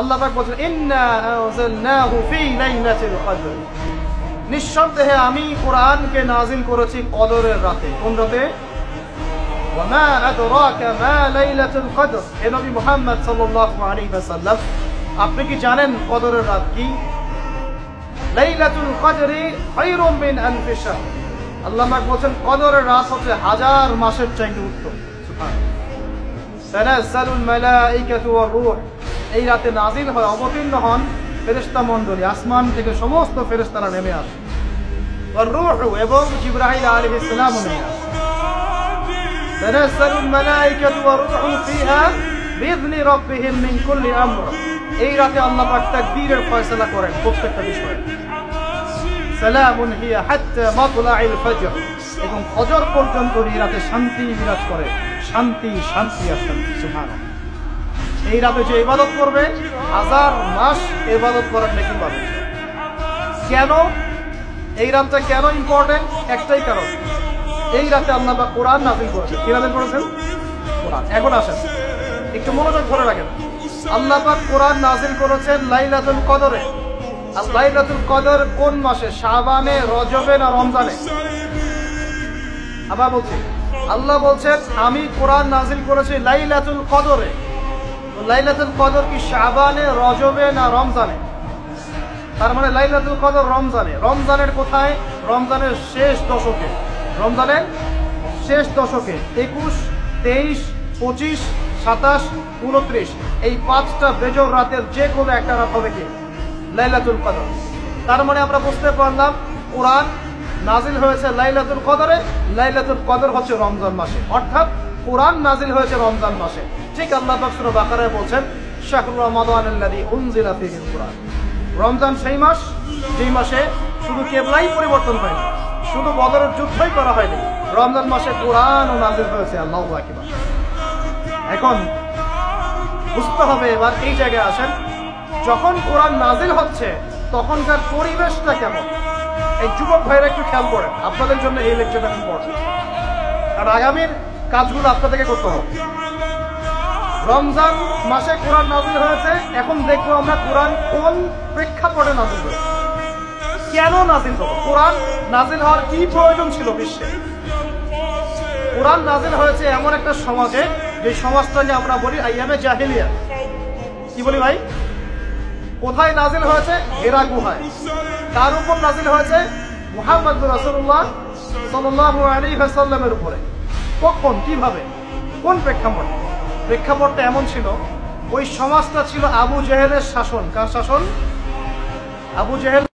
আল্লাহ পাক বলেন ইন্না আনজালনাহু ফি লাইলাতিল কদর, নিঃসন্দেহে আমি কোরআনকে নাজিল করেছি কদরের রাতে। কোন রাতে? ওয়া মা আদরাকা মা লাইলাতুল কদর। হে নবী মুহাম্মদ সাল্লাল্লাহু আলাইহি ওয়াসাল্লাম, আপনি কি জানেন কদরের রাত কি? লাইলাতুল কদরি খায়রুম মিন আলফি শাহর। আল্লাহ পাক বলেন কদরের রাত হচ্ছে হাজার মাসের চাইতে উত্তম। সুবহানাল্লাহ। তানাজ্জালুল মালাইকাতু ওয়ার রূহ, এই রাতে নাজিল হয়, অবতীর্ণ হন ফেরেশতা মণ্ডলী, আসমান থেকে সমস্ত ফেরেশতারা নেমে আসে। ওয়ার রূহ, এবং জিবরাইল আলাইহিস সালামও নেমে আসে। তানাজ্জালুল মালাইকাতু ওয়ার রূহু ফিহা বিইذনি রাব্বিহিম মিন কুল্লি আমর, এই রাতে আল্লাহ পাক তাকদীরের ফয়সালা করেন প্রত্যেকটা বিষয়ে। সালামুন হিয়া হাত্তা মাতলাইল ফজর, এবং ফজর পর্যন্ত এই রাতে শান্তি বিরাজ করে, শান্তি শান্তি আর শান্তি। সুবহানাল্লাহ। এই রাতে যে ইবাদত করবে হাজার মাস ইবাদত করার নেকি পাবে। কেন এই রাতটা কেন ইম্পর্টেন্ট? একটাই কারণ, এই রাতে আল্লাহ পাক কোরআন নাযিল করেছেন। কি নাযিল করেছেন? কোরআন। এখন আসেন একটু মনোযোগ ধরে রাখেন। আল্লাহ পাক কোরআন নাযিল করেছেন লাইলাতুল কদরে। আর লাইলাতুল কদর কোন মাসে? শাবানে, রজবে না রমজানে? আবার বলছি, আল্লাহ বলছেন আমি কোরআন নাযিল করেছি লাইলাতুল কদরে। লাইলাতুল কদর কি শাবানে, রজবে না রমজানে? তার মানে লাইলাতুল কদর রমজানে। রমজানের কোথায়? রমজানের শেষ দশকে। রমজানের শেষ দশকে 21, 23, 25, 27, 29 এই 5টা বেজর রাতের যে কোনো একটা রাত হবে কি লাইলাতুল কদর। তার মানে আমরা বুঝতে পারলাম কোরআন নাজিল হয়েছে লাইলাতুল কদরে, লাইলাতুল কদর হচ্ছে রমজান মাসে, অর্থাৎ কোরআন নাজিল হয়েছে রমজান মাসে। ঠিক আল্লাহ পাক সূরা বাকারায় বলছেন শাহরু রমাদানাল্লাযী উনজিলা ফীহিল কুরআন। রমজান সেই মাস যেই মাসে শুধু কিবলাই পরিবর্তন হয়নি, শুধু বদরের যুদ্ধই করা হয়নি, রমজান মাসে কোরআনও নাজিল হয়েছে। আল্লাহু আকবার। এখন বুঝতে হবে, এবার এই জায়গায় আসেন, যখন কোরআন নাজিল হচ্ছে তখনকার পরিবেশটা কেমন? এই যুবক ভাইরা একটু খেয়াল করেন, আপনাদের জন্য এই লেকচারটা ইম্পর্টেন্ট, আর আগামীর কাজগুলো আপনাদেরকে করতে হবে। রমজান মাসে কোরআন নাজিল হয়েছে, এখন দেখবো আমরা কোরআন কোন প্রেক্ষাপটে নাজিল হয়েছে, কেন নাজিল হলো, কোরআন নাজিল হওয়ার কি প্রয়োজন ছিল বিশ্বে। কোরআন নাজিল হয়েছে এমন একটা সমাজে, যে সমাজটাকে আমরা বলি আইয়ামে জাহিলিয়া। কি বলি ভাই? কোথায় নাজিল হয়েছে? হেরা গুহায়। কার উপর নাজিল হয়েছে? মুহাম্মদ রাসূলুল্লাহ সাল্লাল্লাহু আলাইহি ওয়াসাল্লামের উপরে। কখন, কিভাবে, কোন প্রেক্ষাপটে? প্রেক্ষাপটটা এমন ছিল, ওই সমাজটা ছিল আবু জেহেলের শাসন। কার শাসন? আবু জেহেল।